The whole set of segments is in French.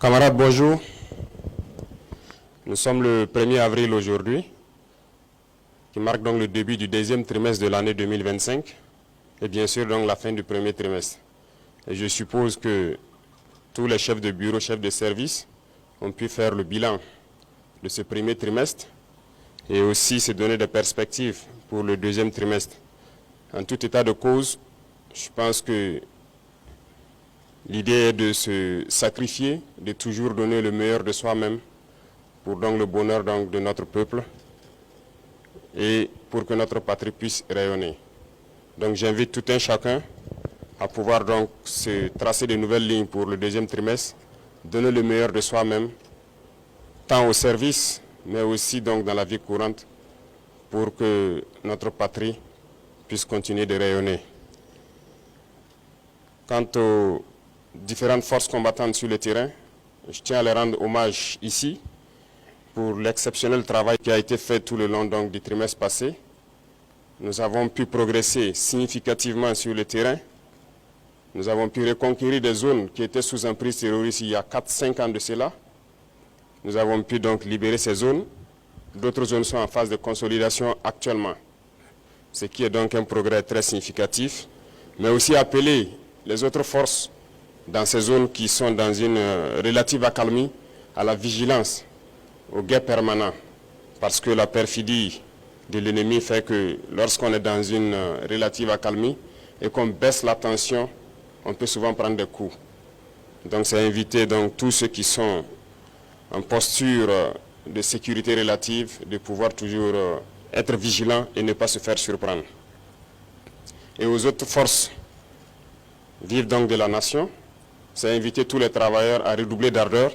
Camarades, bonjour. Nous sommes le 1er avril aujourd'hui, qui marque donc le début du deuxième trimestre de l'année 2025 et bien sûr donc la fin du premier trimestre. Et je suppose que tous les chefs de bureau, chefs de service ont pu faire le bilan de ce premier trimestre et aussi se donner des perspectives pour le deuxième trimestre. En tout état de cause, je pense que l'idée est de se sacrifier, de toujours donner le meilleur de soi-même pour donc le bonheur donc de notre peuple et pour que notre patrie puisse rayonner. Donc j'invite tout un chacun à pouvoir donc se tracer de nouvelles lignes pour le deuxième trimestre, donner le meilleur de soi-même, tant au service, mais aussi donc dans la vie courante, pour que notre patrie puisse continuer de rayonner. Quant aux différentes forces combattantes sur le terrain, je tiens à les rendre hommage ici pour l'exceptionnel travail qui a été fait tout le long donc, du trimestre passé. Nous avons pu progresser significativement sur le terrain. Nous avons pu reconquérir des zones qui étaient sous emprise terroriste il y a 4-5 ans de cela. Nous avons pu donc libérer ces zones. D'autres zones sont en phase de consolidation actuellement, ce qui est donc un progrès très significatif, mais aussi appeler les autres forces dans ces zones qui sont dans une relative accalmie à la vigilance, au guet permanent, parce que la perfidie de l'ennemi fait que lorsqu'on est dans une relative accalmie et qu'on baisse la tension, on peut souvent prendre des coups. Donc c'est inviter donc tous ceux qui sont en posture de sécurité relative de pouvoir toujours être vigilants et ne pas se faire surprendre. Et aux autres forces vives donc de la nation, c'est inviter tous les travailleurs à redoubler d'ardeur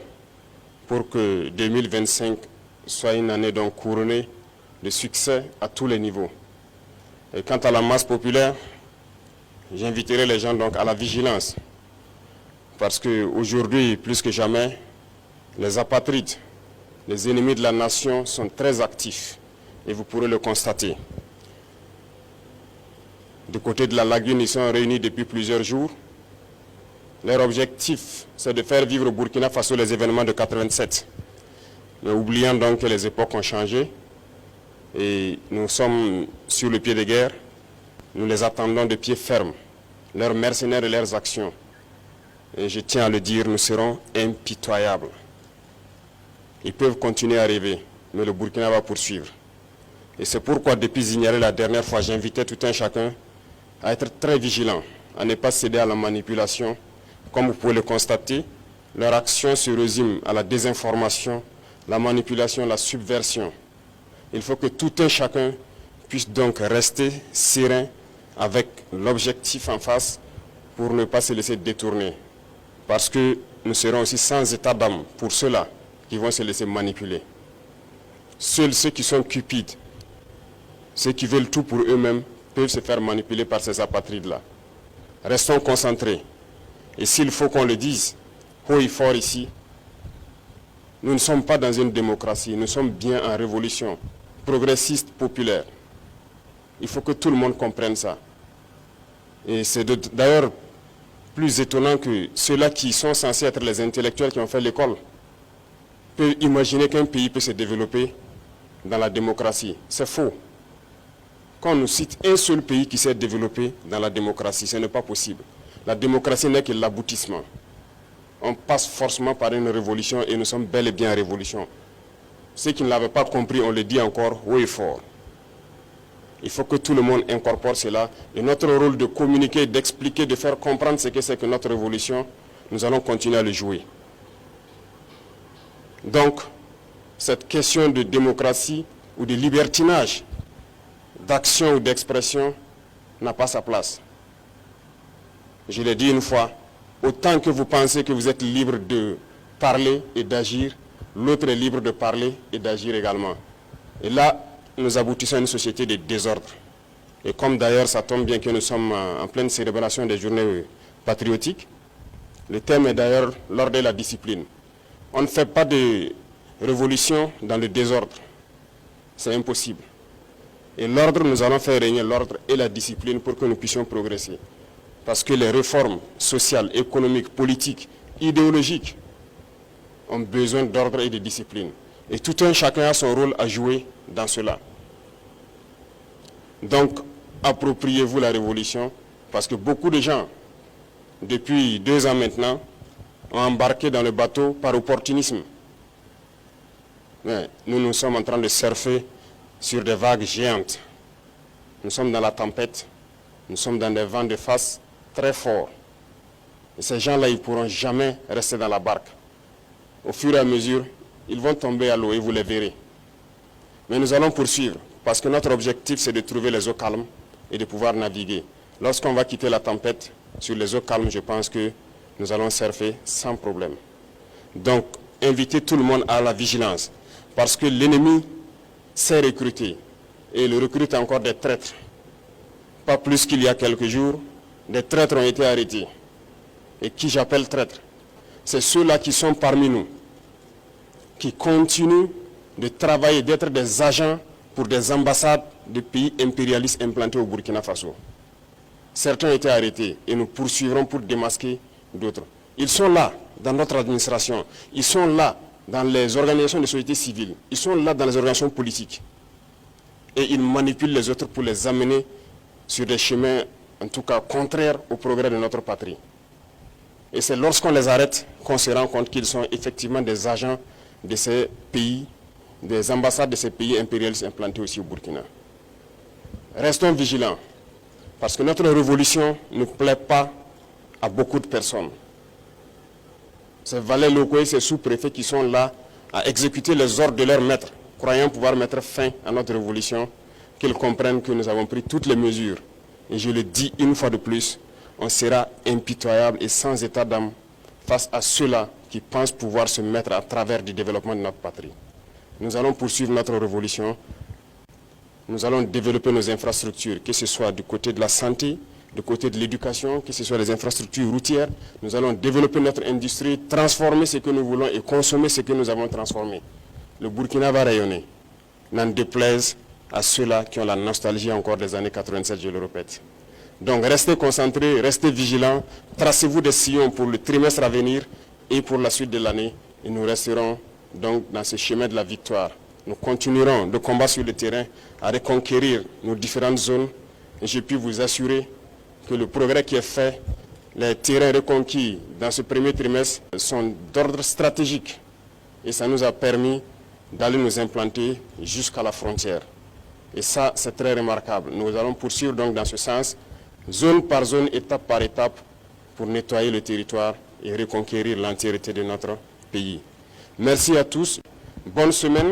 pour que 2025 soit une année donc couronnée de succès à tous les niveaux. Et quant à la masse populaire, j'inviterai les gens donc à la vigilance, parce qu'aujourd'hui, plus que jamais, les apatrides, les ennemis de la nation sont très actifs, et vous pourrez le constater. Du côté de la lagune, ils sont réunis depuis plusieurs jours. Leur objectif, c'est de faire vivre au Burkina Faso les événements de 87. Mais oubliant donc que les époques ont changé et nous sommes sur le pied de guerre, nous les attendons de pied ferme, leurs mercenaires et leurs actions. Et je tiens à le dire, nous serons impitoyables. Ils peuvent continuer à rêver, mais le Burkina va poursuivre. Et c'est pourquoi, depuis Zignaré la dernière fois, j'invitais tout un chacun à être très vigilant, à ne pas céder à la manipulation. Comme vous pouvez le constater, leur action se résume à la désinformation, la manipulation, la subversion. Il faut que tout un chacun puisse donc rester serein avec l'objectif en face pour ne pas se laisser détourner. Parce que nous serons aussi sans état d'âme pour ceux-là qui vont se laisser manipuler. Seuls ceux qui sont cupides, ceux qui veulent tout pour eux-mêmes, peuvent se faire manipuler par ces apatrides-là. Restons concentrés. Et s'il faut qu'on le dise haut et fort ici, nous ne sommes pas dans une démocratie, nous sommes bien en révolution progressiste, populaire. Il faut que tout le monde comprenne ça. Et c'est d'ailleurs plus étonnant que ceux-là qui sont censés être les intellectuels qui ont fait l'école peuvent imaginer qu'un pays peut se développer dans la démocratie. C'est faux. Quand on nous cite un seul pays qui s'est développé dans la démocratie, ce n'est pas possible. La démocratie n'est que l'aboutissement. On passe forcément par une révolution et nous sommes bel et bien en révolution. Ceux qui ne l'avaient pas compris, on le dit encore haut et fort. Il faut que tout le monde incorpore cela. Et notre rôle de communiquer, d'expliquer, de faire comprendre ce que c'est que notre révolution, nous allons continuer à le jouer. Donc, cette question de démocratie ou de libertinage, d'action ou d'expression, n'a pas sa place. Je l'ai dit une fois, autant que vous pensez que vous êtes libre de parler et d'agir, l'autre est libre de parler et d'agir également. Et là, nous aboutissons à une société de désordre. Et comme d'ailleurs ça tombe bien que nous sommes en pleine célébration des journées patriotiques, le thème est d'ailleurs l'ordre et la discipline. On ne fait pas de révolution dans le désordre. C'est impossible. Et l'ordre, nous allons faire régner l'ordre et la discipline pour que nous puissions progresser. Parce que les réformes sociales, économiques, politiques, idéologiques ont besoin d'ordre et de discipline. Et tout un chacun a son rôle à jouer dans cela. Donc, appropriez-vous la révolution, parce que beaucoup de gens, depuis 2 ans maintenant, ont embarqué dans le bateau par opportunisme. Mais nous sommes en train de surfer sur des vagues géantes. Nous sommes dans la tempête, nous sommes dans des vents de face très forts. Et ces gens-là, ils ne pourront jamais rester dans la barque. Au fur et à mesure, ils vont tomber à l'eau et vous les verrez. Mais nous allons poursuivre, parce que notre objectif, c'est de trouver les eaux calmes et de pouvoir naviguer. Lorsqu'on va quitter la tempête, sur les eaux calmes, je pense que nous allons surfer sans problème. Donc, invitez tout le monde à la vigilance, parce que l'ennemi sait recruter, et il recrute encore des traîtres. Pas plus qu'il y a quelques jours, des traîtres ont été arrêtés. Et qui j'appelle traîtres? C'est ceux-là qui sont parmi nous, qui continuent de travailler, d'être des agents pour des ambassades de pays impérialistes implantés au Burkina Faso. Certains ont été arrêtés et nous poursuivrons pour démasquer d'autres. Ils sont là dans notre administration, ils sont là dans les organisations de société civile, ils sont là dans les organisations politiques. Et ils manipulent les autres pour les amener sur des chemins, en tout cas, contraires au progrès de notre patrie. Et c'est lorsqu'on les arrête qu'on se rend compte qu'ils sont effectivement des agents de ces pays, des ambassades de ces pays impérialistes implantés aussi au Burkina. Restons vigilants, parce que notre révolution ne plaît pas à beaucoup de personnes. Ces valets locaux et ces sous-préfets qui sont là à exécuter les ordres de leurs maîtres, croyant pouvoir mettre fin à notre révolution, qu'ils comprennent que nous avons pris toutes les mesures. Et je le dis une fois de plus, on sera impitoyable et sans état d'âme face à ceux-là qui pensent pouvoir se mettre à travers du développement de notre patrie. Nous allons poursuivre notre révolution. Nous allons développer nos infrastructures, que ce soit du côté de la santé, du côté de l'éducation, que ce soit les infrastructures routières. Nous allons développer notre industrie, transformer ce que nous voulons et consommer ce que nous avons transformé. Le Burkina va rayonner, n'en déplaise à ceux-là qui ont la nostalgie encore des années 87, je le répète. Donc restez concentrés, restez vigilants, tracez-vous des sillons pour le trimestre à venir et pour la suite de l'année. Et nous resterons donc dans ce chemin de la victoire. Nous continuerons de combattre sur le terrain à reconquérir nos différentes zones. Et je puis vous assurer que le progrès qui est fait, les terrains reconquis dans ce premier trimestre sont d'ordre stratégique. Et ça nous a permis d'aller nous implanter jusqu'à la frontière. Et ça, c'est très remarquable. Nous allons poursuivre donc dans ce sens, zone par zone, étape par étape, pour nettoyer le territoire et reconquérir l'entièreté de notre pays. Merci à tous. Bonne semaine.